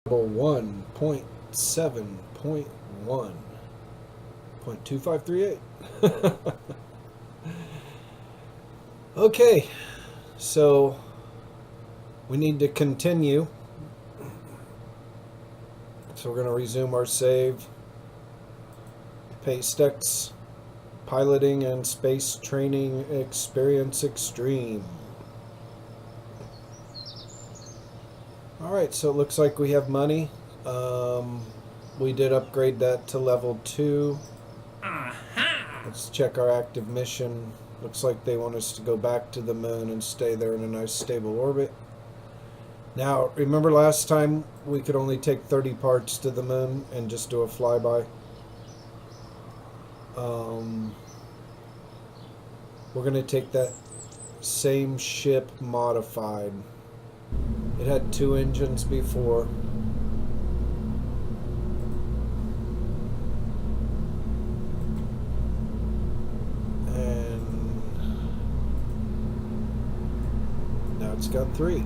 1.7.1.2538. Okay, so we need to continue. So we're going to resume our save. PASTEx, piloting and Space Training Experience Xtreme. Alright, so it looks like we have money. We did upgrade that to level 2. Let's check our active mission. Looks like they want us to go back to the moon and stay there in a nice stable orbit. Now, remember last time we could only take 30 parts to the moon and just do a flyby? We're going to take that same ship modified. It had 2 engines before. And now it's got 3.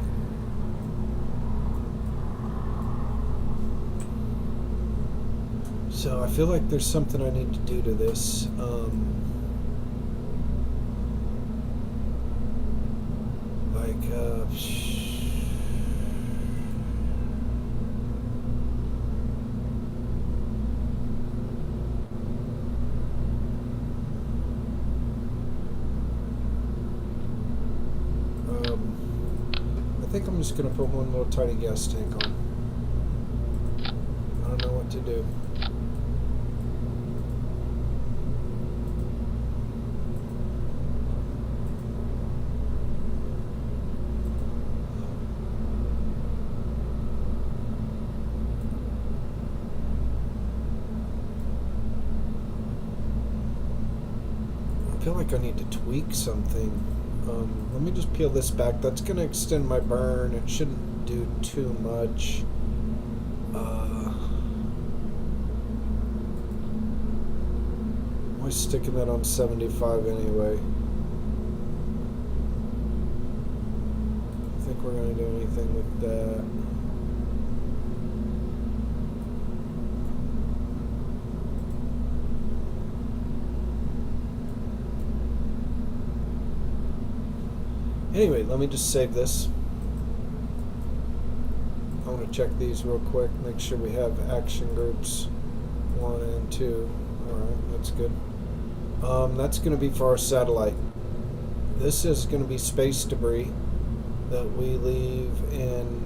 So I feel like there's something I need to do to this. I think I'm just going to put one little tiny gas tank on. I don't know what to do. I feel like I need to tweak something. Let me just peel this back. That's going to extend my burn. It shouldn't do too much. I'm sticking that on 75 anyway. I think we're going to do anything with that. Anyway, let me just save this. I want to check these real quick, make sure we have action groups 1 and 2. Alright, that's good. That's going to be for our satellite. This is going to be space debris that we leave in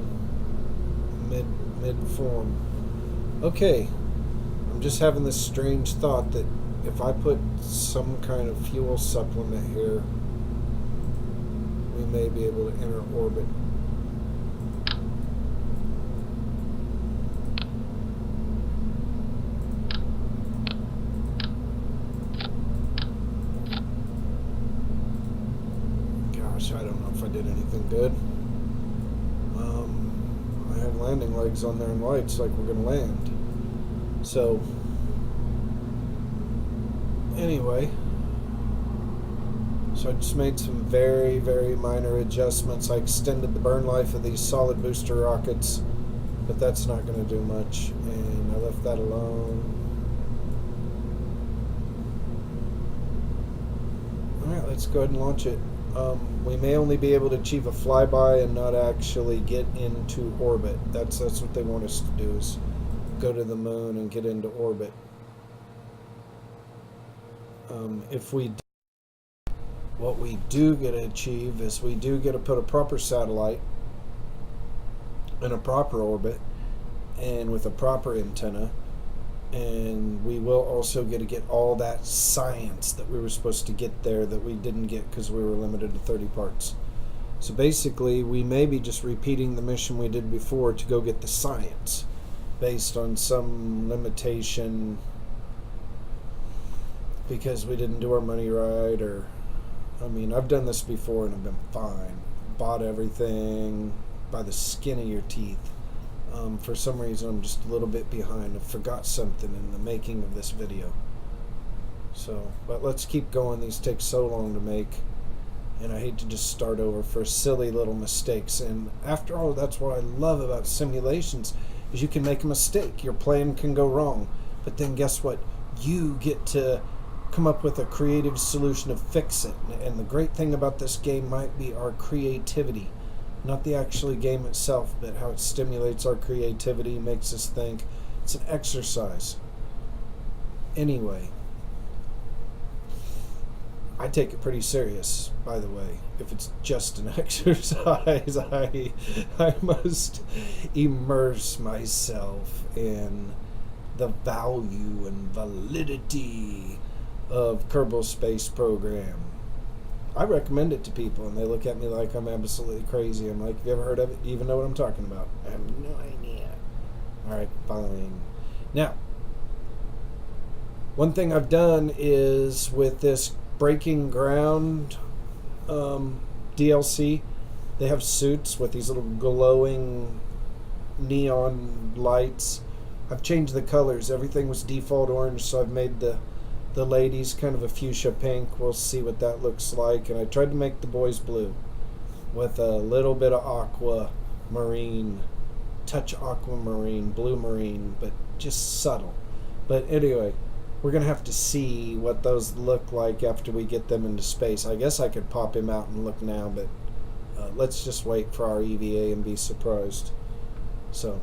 mid-form. Okay, I'm just having this strange thought that if I put some kind of fuel supplement here, we may be able to enter orbit. Gosh, I don't know if I did anything good. I have landing legs on there and lights like we're going to land. So, anyway. So I just made some very, very minor adjustments. I extended the burn life of these solid booster rockets, but that's not going to do much, and I left that alone. Alright, let's go ahead and launch it. We may only be able to achieve a flyby and not actually get into orbit. That's what they want us to do, is go to the moon and get into orbit. What we do get to achieve is we do get to put a proper satellite in a proper orbit and with a proper antenna, and we will also get to get all that science that we were supposed to get there that we didn't get because we were limited to 30 parts. So basically we may be just repeating the mission we did before to go get the science based on some limitation because we didn't do our money right, or I mean, I've done this before and I've been fine. Bought everything by the skin of your teeth. For some reason, I'm just a little bit behind. I forgot something in the making of this video. So, but let's keep going. These take so long to make. And I hate to just start over for silly little mistakes. And after all, that's what I love about simulations, is you can make a mistake. Your plan can go wrong. But then guess what? You get to come up with a creative solution to fix it. And the great thing about this game might be our creativity. Not the actual game itself, but how it stimulates our creativity, makes us think. It's an exercise. Anyway, I take it pretty serious, by the way. If it's just an exercise, I must immerse myself in the value and validity of Kerbal Space Program. I recommend it to people, and they look at me like I'm absolutely crazy. I'm like, have you ever heard of it? Do you even know what I'm talking about? I have no idea. Alright, fine. Now, one thing I've done is with this Breaking Ground DLC, they have suits with these little glowing neon lights. I've changed the colors. Everything was default orange, so I've made the ladies kind of a fuchsia pink. We'll see what that looks like. And I tried to make the boys blue with a little bit of aquamarine, touch aquamarine, blue marine, but just subtle. But anyway, we're going to have to see what those look like after we get them into space. I guess I could pop him out and look now, but let's just wait for our EVA and be surprised. So,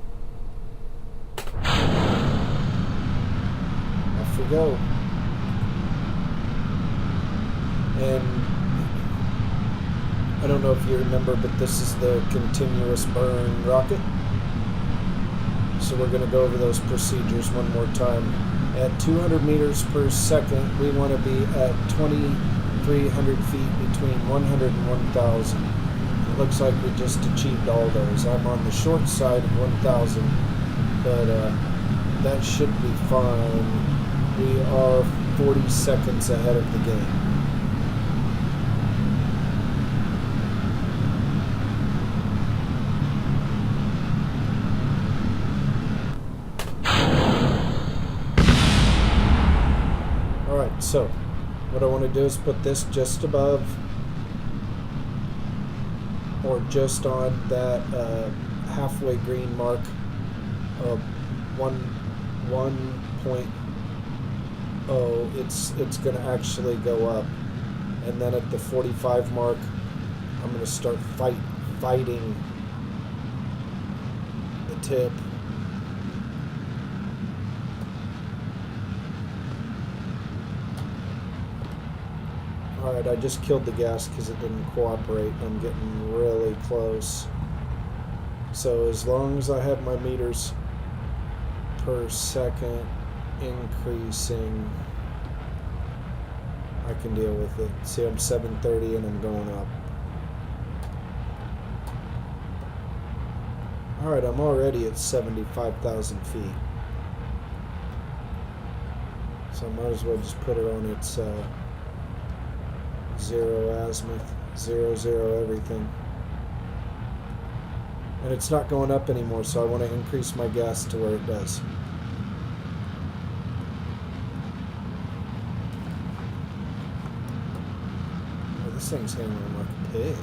off we go. And I don't know if you remember, but this is the continuous burn rocket. So we're going to go over those procedures one more time. At 200 meters per second, we want to be at 2,300 feet between 100 and 1,000. It looks like we just achieved all those. I'm on the short side of 1,000, but that should be fine. We are 40 seconds ahead of the game. So, what I want to do is put this just above or just on that halfway green mark of 1.0. It's going to actually go up, and then at the 45 mark, I'm going to start fighting the tip. Alright, I just killed the gas because it didn't cooperate. I'm getting really close. So as long as I have my meters per second increasing, I can deal with it. See, I'm 730 and I'm going up. Alright, I'm already at 75,000 feet. So I might as well just put it on its zero azimuth, 0 everything. And it's not going up anymore, so I want to increase my gas to where it does. Oh, this thing's hanging like a pig.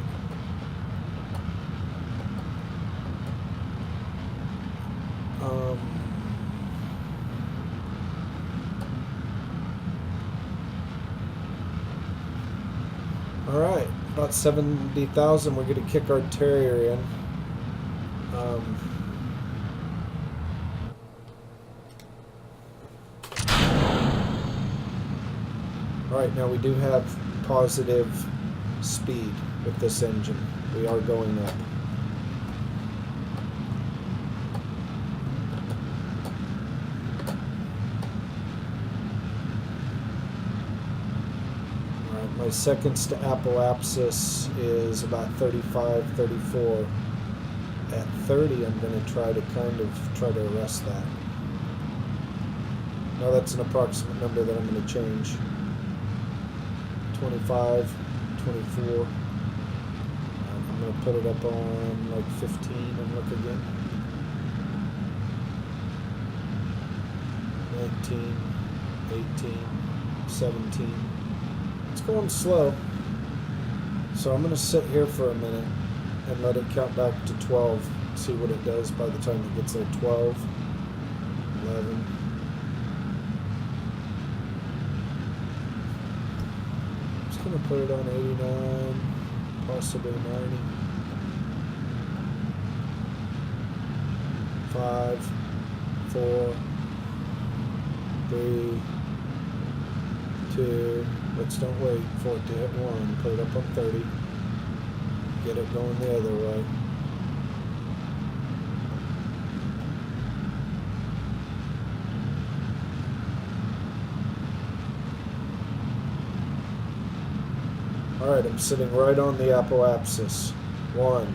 Alright, about 70,000, we're going to kick our Terrier in. Alright, now we do have positive speed with this engine. We are going up. My seconds to apoapsis is about 35, 34. At 30, I'm going to try to arrest that. Now that's an approximate number that I'm going to change. 25, 24. I'm going to put it up on like 15 and look again. 19, 18, 17. It's going slow, so I'm going to sit here for a minute and let it count back to 12. See what it does by the time it gets there. 12, 11. Just gonna put it on 89, possibly 90. 5, 4, 3, 2. Let's don't wait for it to hit 1. Put it up on 30. Get it going the other way. Alright, I'm sitting right on the apoapsis. 1.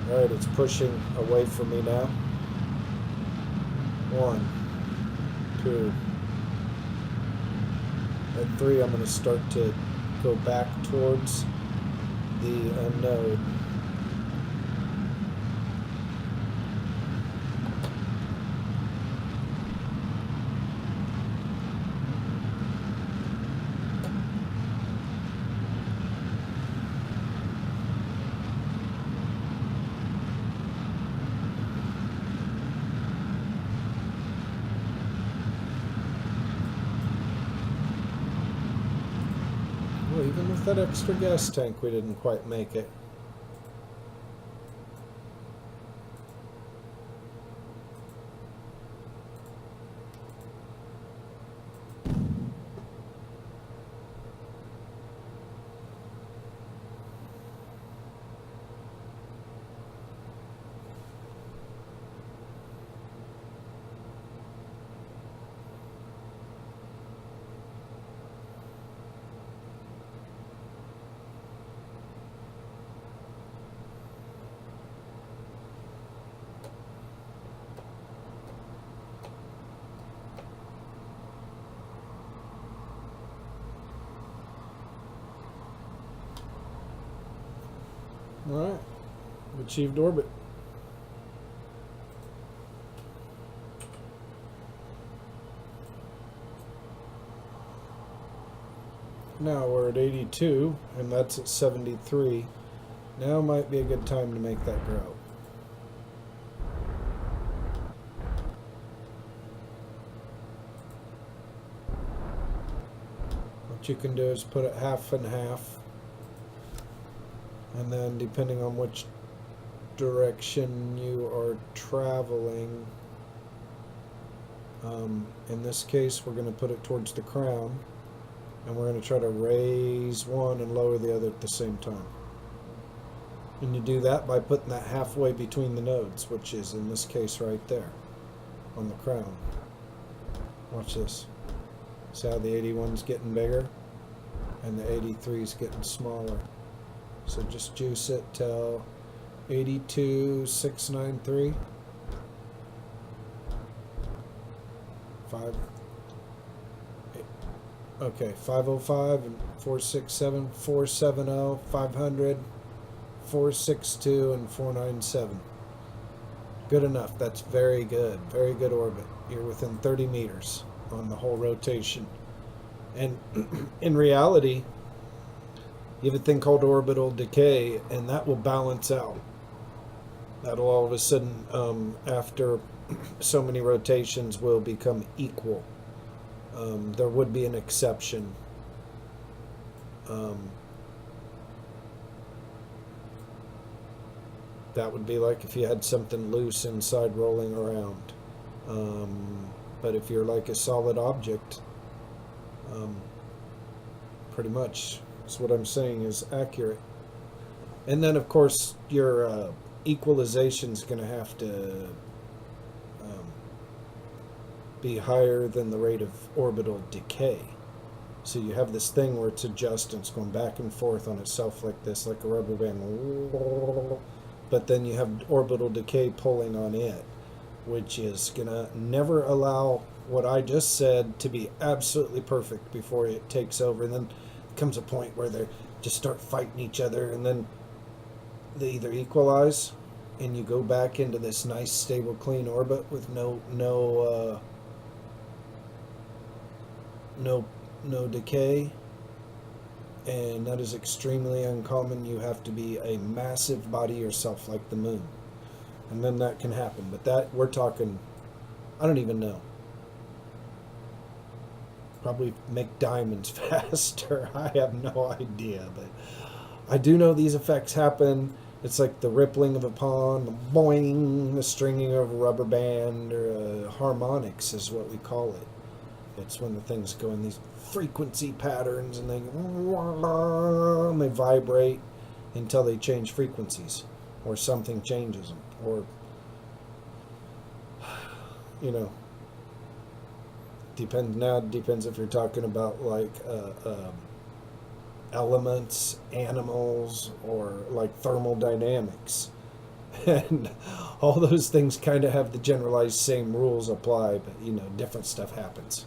Alright, it's pushing away from me now. 1, 2. At 3, I'm going to start to go back towards the node. Well, even with that extra gas tank, we didn't quite make it. Alright, achieved orbit. Now we're at 82, and that's at 73. Now might be a good time to make that grow. What you can do is put it half and half. And then depending on which direction you are traveling, in this case we're going to put it towards the crown, and we're going to try to raise one and lower the other at the same time. And you do that by putting that halfway between the nodes, which is in this case right there on the crown. Watch this. See how the 81's getting bigger and the 83's getting smaller. So just juice it till 82,693. 5. Okay, 505 and 467, 470, 500, 462, and 497. Good enough. That's very good. Very good orbit. You're within 30 meters on the whole rotation. And in reality, you have a thing called orbital decay, and that will balance out. That'll all of a sudden, after so many rotations, will become equal. There would be an exception. That would be like if you had something loose inside rolling around. But if you're like a solid object, pretty much, that's what I'm saying is accurate. And then, of course, your equalization is going to have to be higher than the rate of orbital decay. So you have this thing where it's adjusting, it's going back and forth on itself like this, like a rubber band. But then you have orbital decay pulling on it, which is going to never allow what I just said to be absolutely perfect before it takes over. And then comes a point where they just start fighting each other, and then they either equalize and you go back into this nice stable clean orbit with no decay, And that is extremely uncommon. You have to be a massive body yourself, like the moon. And then that can happen. But that, we're talking, I don't even know. Probably make diamonds faster. I have no idea. But I do know these effects happen. It's like the rippling of a pond, the boing, the stringing of a rubber band, or harmonics is what we call it. It's when the things go in these frequency patterns and they vibrate until they change frequencies, or something changes them, or, you know, depends if you're talking about like elements, animals, or like thermodynamics. And all those things kind of have the generalized same rules apply, but you know, different stuff happens.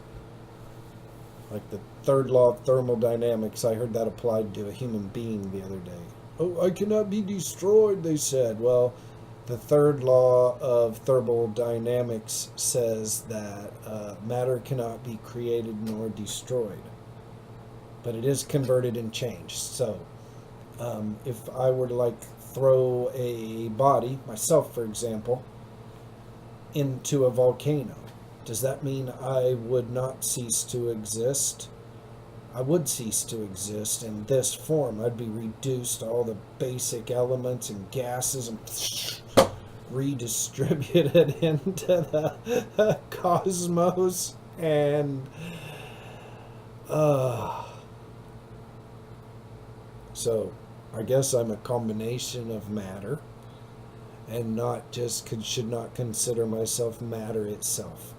Like the third law of thermodynamics, I heard that applied to a human being the other day. Oh, I cannot be destroyed, they said. Well, the third law of thermodynamics says that matter cannot be created nor destroyed, but it is converted and changed. So if I were to like throw a body, myself for example, into a volcano, does that mean I would not cease to exist? I would cease to exist in this form. I'd be reduced to all the basic elements and gases and redistributed into the cosmos. And so I guess I'm a combination of matter, and not just should not consider myself matter itself.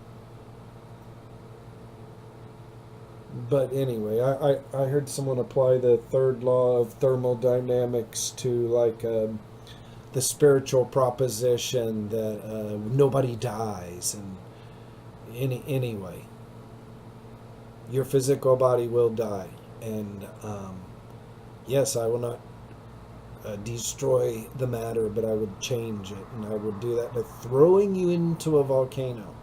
But anyway, I heard someone apply the third law of thermodynamics to like the spiritual proposition that nobody dies, and anyway, your physical body will die, and yes, I will not destroy the matter, but I would change it, and I would do that by throwing you into a volcano.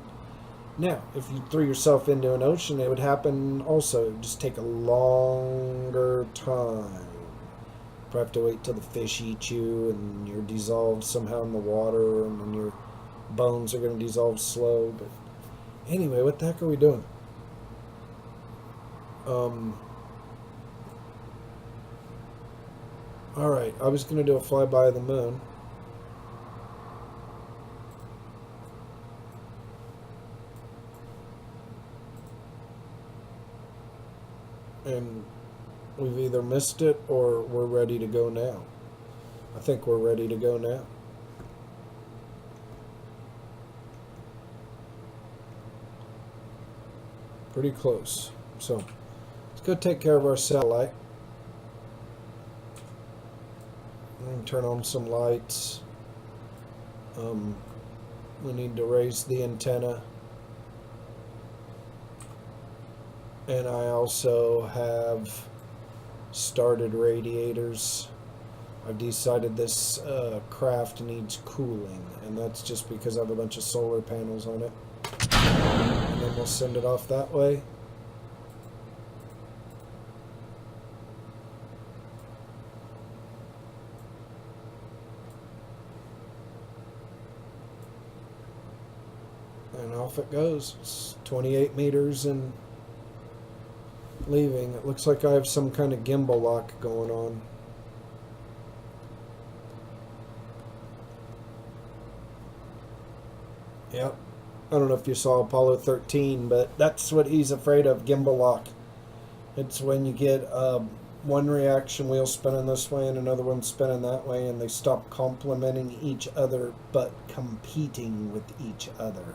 Now, if you threw yourself into an ocean, it would happen also. It would just take a longer time. You have to wait till the fish eat you, and you're dissolved somehow in the water, and then your bones are going to dissolve slow. But anyway, what the heck are we doing? Alright, I was going to do a flyby of the moon. And we've either missed it or we're ready to go now. I think we're ready to go now. Pretty close. So let's go take care of our satellite. And turn on some lights. We need to raise the antenna. And I also have started radiators. I've decided this craft needs cooling, and that's just because I have a bunch of solar panels on it. And then we'll send it off that way. And off it goes. It's 28 meters and leaving. It looks like I have some kind of gimbal lock going on. Yep. I don't know if you saw Apollo 13, but that's what he's afraid of, gimbal lock. It's when you get one reaction wheel spinning this way and another one spinning that way, and they stop complementing each other but competing with each other.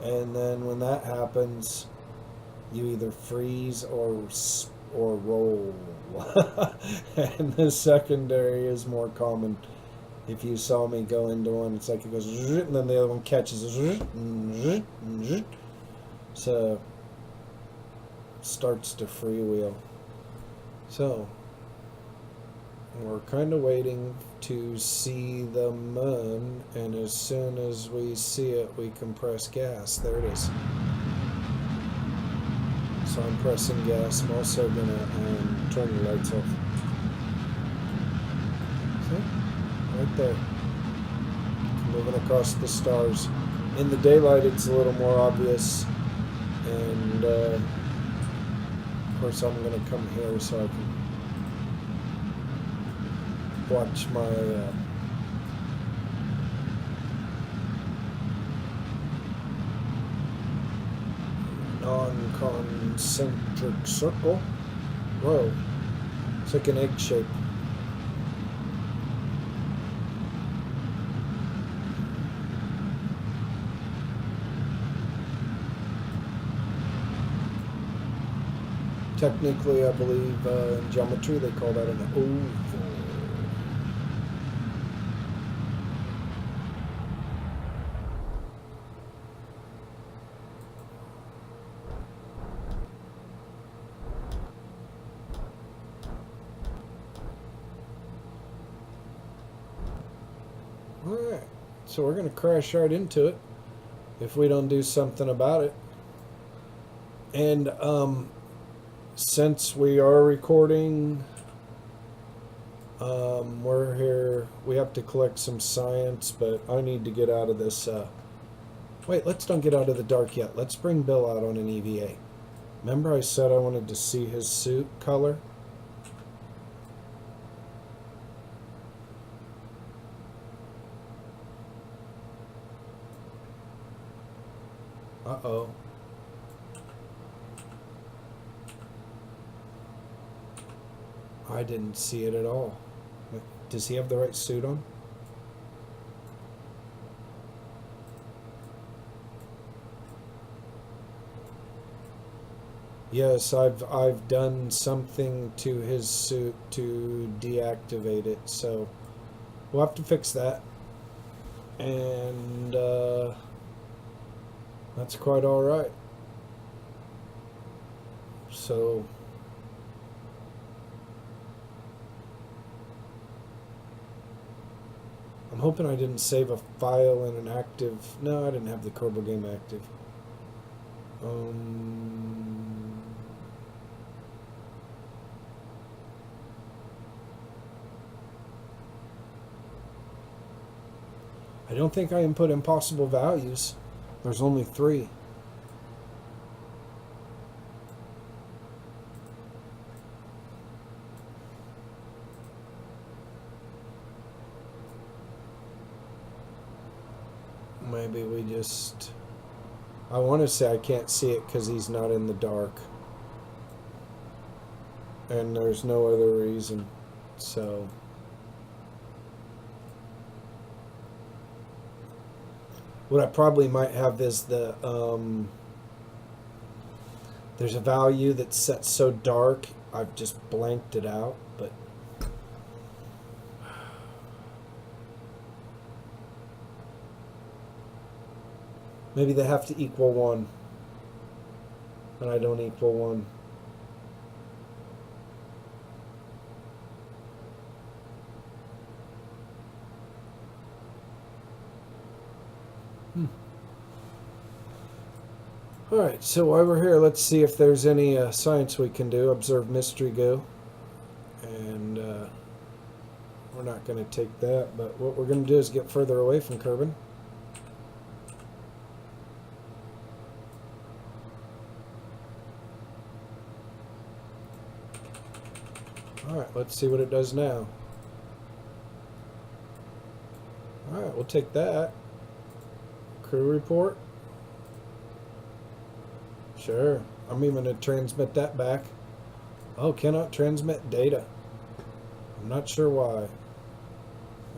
And then when that happens, you either freeze or roll. And the secondary is more common. If you saw me go into one, it's like it goes, and then the other one catches. So starts to freewheel. So we're kind of waiting to see the moon, and as soon as we see it, we compress gas. There it is. So I'm pressing gas. I'm also going to turn the lights off. See? Right there. Moving across the stars. In the daylight it's a little more obvious. And of course I'm going to come here so I can watch my non-concentric circle. Whoa, it's like an egg shape. Technically, I believe in geometry they call that an oval. Alright, so we're going to crash right into it if we don't do something about it. And since we are recording, we're here, we have to collect some science, but I need to get out of this. Wait, let's don't get out of the dark yet. Let's bring Bill out on an EVA. Remember I said I wanted to see his suit color? Uh-oh. I didn't see it at all. Does he have the right suit on? Yes, I've done something to his suit to deactivate it, so we'll have to fix that. And that's quite all right. So I'm hoping I didn't save a file in an active. No, I didn't have the Kerbal game active. I don't think I input impossible values. There's only 3. Maybe we just... I want to say I can't see it because he's not in the dark. And there's no other reason. So... what I probably might have is the... there's a value that's set so dark, I've just blanked it out, but... maybe they have to equal 1. And I don't equal 1. Alright, so while we're here, let's see if there's any science we can do. Observe mystery go. And we're not going to take that, but what we're going to do is get further away from Kerbin. Alright, let's see what it does now. Alright, we'll take that. Crew report. Sure. I'm even going to transmit that back. Oh, cannot transmit data. I'm not sure why.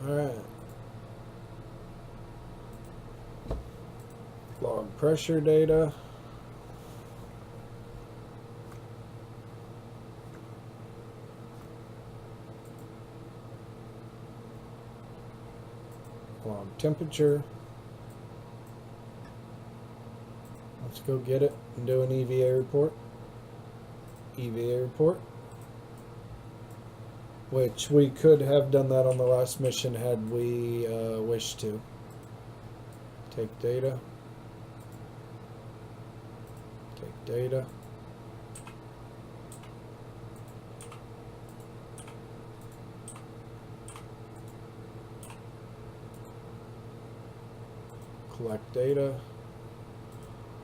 Alright. Log pressure data. Log temperature. Let's go get it and do an EVA report. EVA report. Which we could have done that on the last mission had we wished to. Take data. Take data. collect data,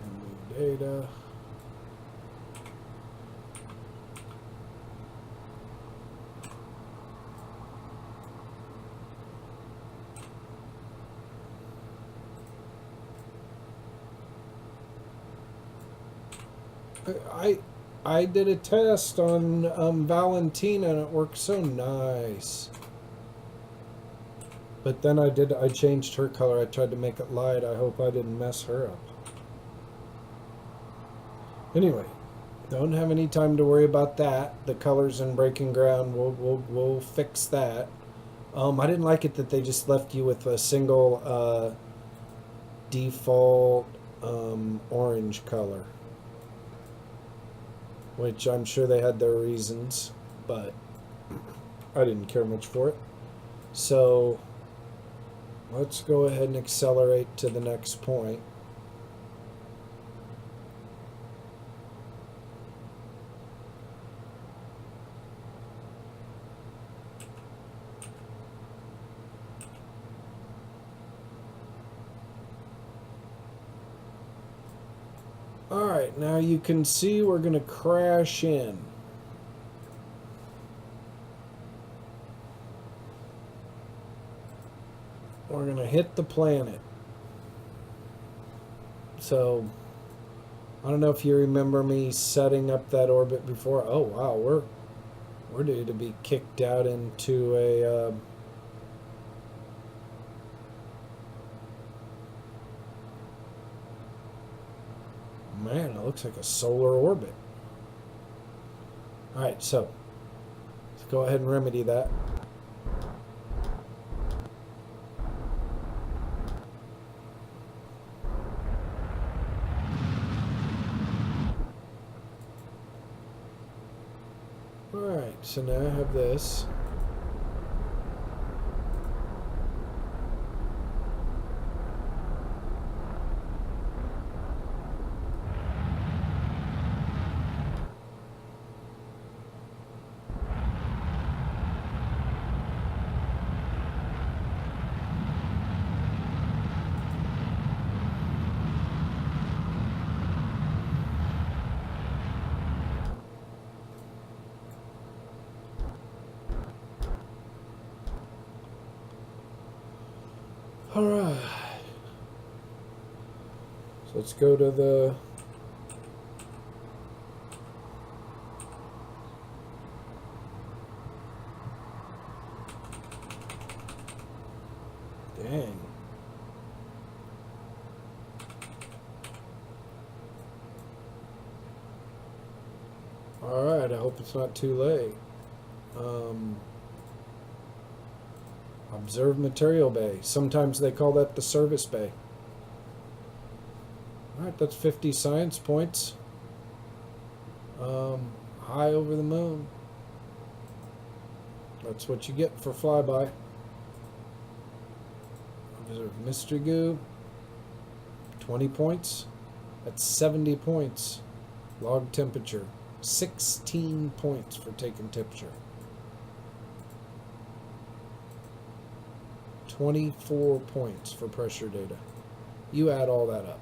and move data. I did a test on Valentina and it worked so nice. But then I changed her color. I tried to make it light. I hope I didn't mess her up. Anyway, don't have any time to worry about that. The colors in Breaking Ground, we'll fix that. I didn't like it that they just left you with a single default orange color, which I'm sure they had their reasons, but I didn't care much for it. So let's go ahead and accelerate to the next point. Alright, now you can see we're going to crash in. We're going to hit the planet. So, I don't know if you remember me setting up that orbit before. Oh wow, we're due to be kicked out into a man, it looks like a solar orbit. Alright, so let's go ahead and remedy that. Alright, so now I have this. Alright. So let's go to the dang. Alright, I hope it's not too late. Observe material bay. Sometimes they call that the service bay. Alright, that's 50 science points. High over the moon. That's what you get for flyby. Observe mystery goo. 20 points. That's 70 points. Log temperature. 16 points for taking temperature. 24 points for pressure data. You add all that up.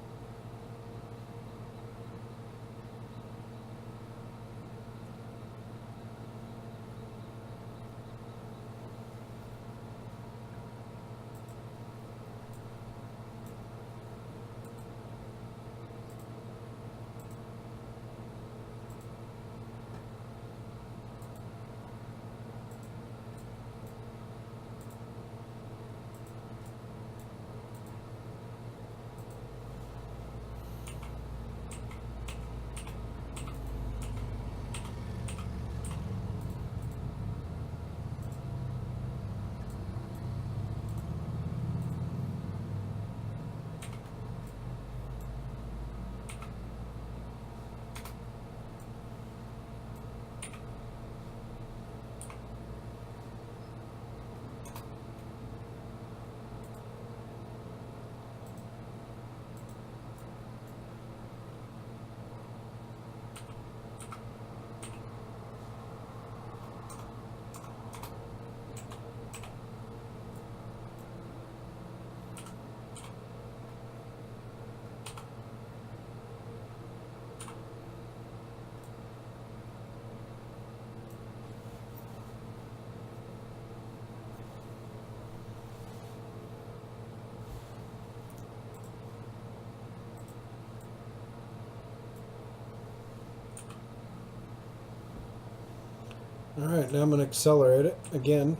Alright, now I'm going to accelerate it again.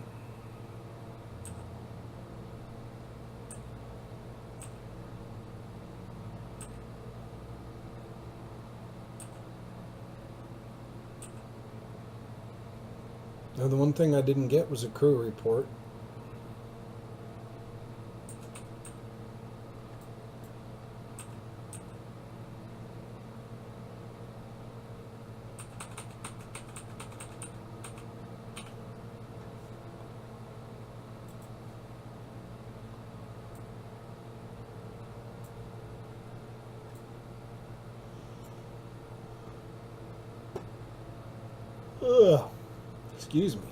Now the one thing I didn't get was a crew report. Ugh. Excuse me.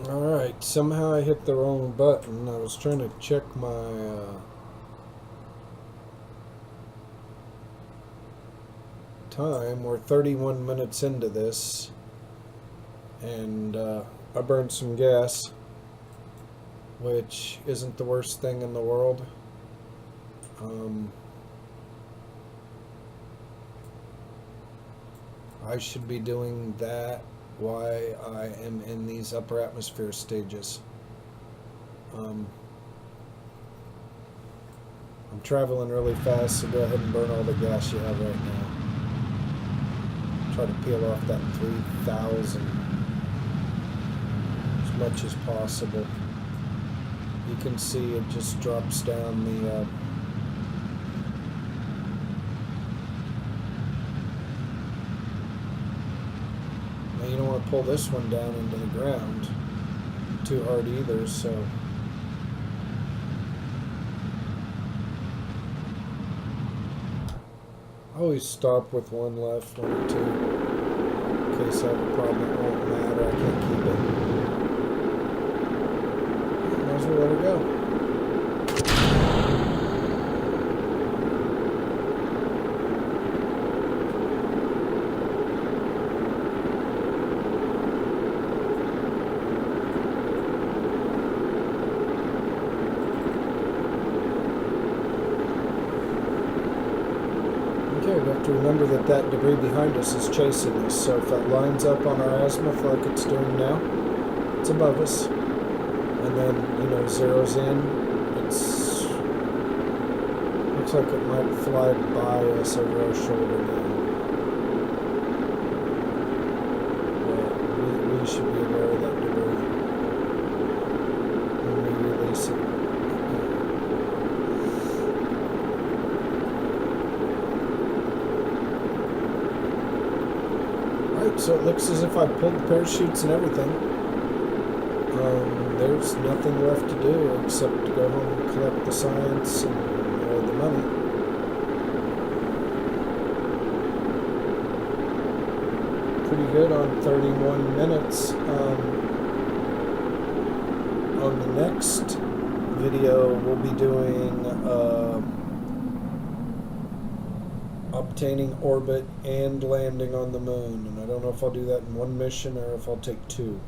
Alright, somehow I hit the wrong button. I was trying to check my time. We're 31 minutes into this, and I burned some gas, which isn't the worst thing in the world. I should be doing that while I am in these upper atmosphere stages. I'm traveling really fast, so go ahead and burn all the gas you have right now. Try to peel off that 3,000 as much as possible. You can see it just drops down the now you don't want to pull this one down into the ground too hard either, so I always stop with one left, one or two, in case I have a problem. It won't matter, I can't keep it. Might as well let her go. Okay, we have to remember that that debris behind us is chasing us, so if that lines up on our azimuth like it's doing now, it's above us. And then, you know, zeroes in, it's looks like it might fly by us over our shoulder now. But we should be aware of that debris when we release it. Right, so it looks as if I pulled the parachutes and everything. There's nothing left to do except to go home and collect the science and the money. Pretty good on 31 minutes. On the next video, we'll be doing obtaining orbit and landing on the moon. And I don't know if I'll do that in one mission or if I'll take two.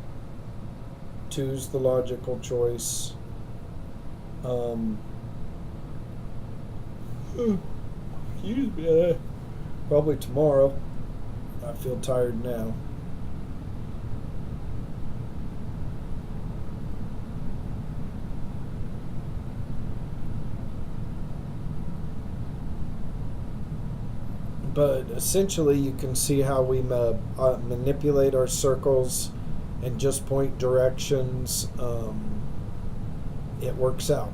Two's the logical choice. Excuse me. Probably tomorrow. I feel tired now. But essentially, you can see how we manipulate our circles and just point directions. It works out.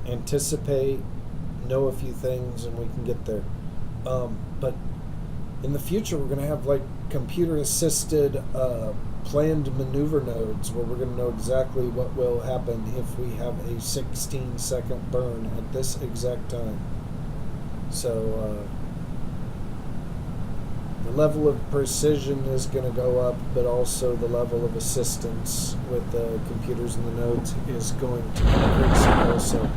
Anticipate, know a few things, and we can get there. But in the future, we're going to have like computer-assisted planned maneuver nodes where we're going to know exactly what will happen if we have a 16-second burn at this exact time. So the level of precision is going to go up, but also the level of assistance with the computers and the nodes is going to increase also.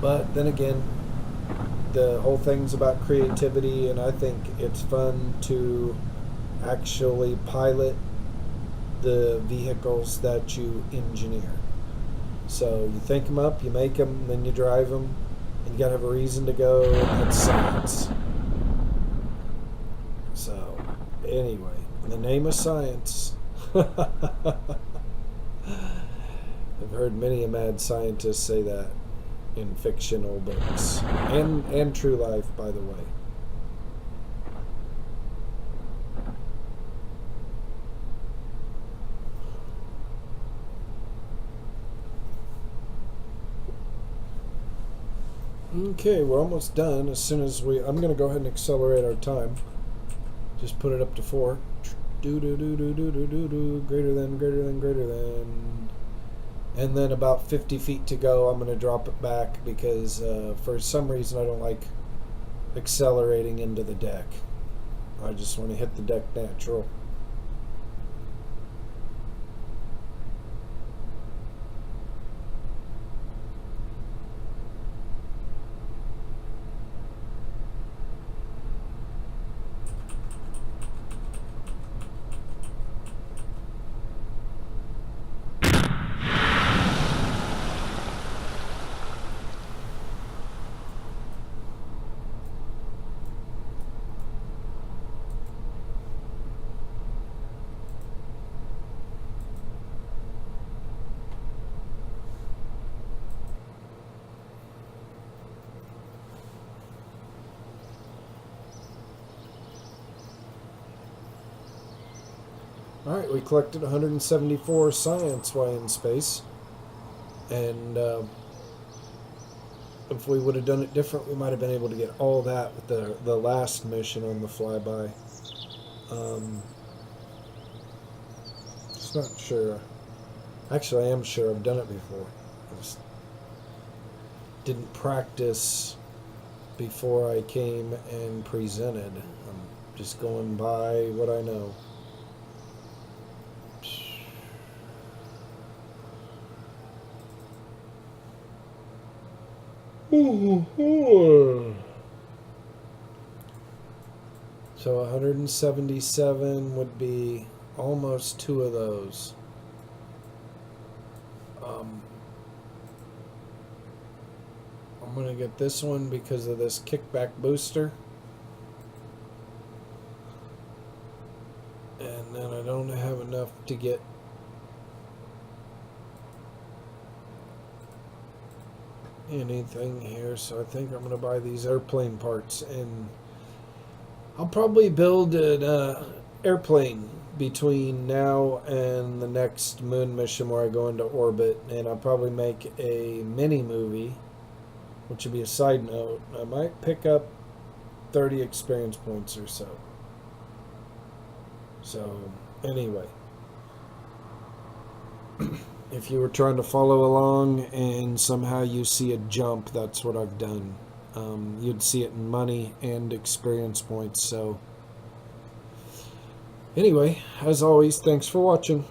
But then again, the whole thing's about creativity, and I think it's fun to actually pilot the vehicles that you engineer. So you think them up, you make them, then you drive them, and you got to have a reason to go. That's science. So anyway, in the name of science, I've heard many a mad scientist say that in fictional books and true life, by the way. Okay, we're almost done. As soon as I'm going to go ahead and accelerate our time. Just put it up to 4. Greater than. And then about 50 feet to go, I'm going to drop it back because for some reason I don't like accelerating into the deck. I just want to hit the deck natural. Alright, we collected 174 science while in space. And if we would have done it different, we might have been able to get all that with the last mission on the flyby. Just not sure. Actually, I am sure I've done it before. I just didn't practice before I came and presented. I'm just going by what I know. So 177 would be almost 2 of those. I'm going to get this one because of this kickback booster. And then I don't have enough to get anything here, so I think I'm going to buy these airplane parts, and I'll probably build an airplane between now and the next moon mission where I go into orbit, and I'll probably make a mini movie, which would be a side note. I might pick up 30 experience points or so. So anyway, if you were trying to follow along and somehow you see a jump, that's what I've done. You'd see it in money and experience points. So anyway, as always, thanks for watching.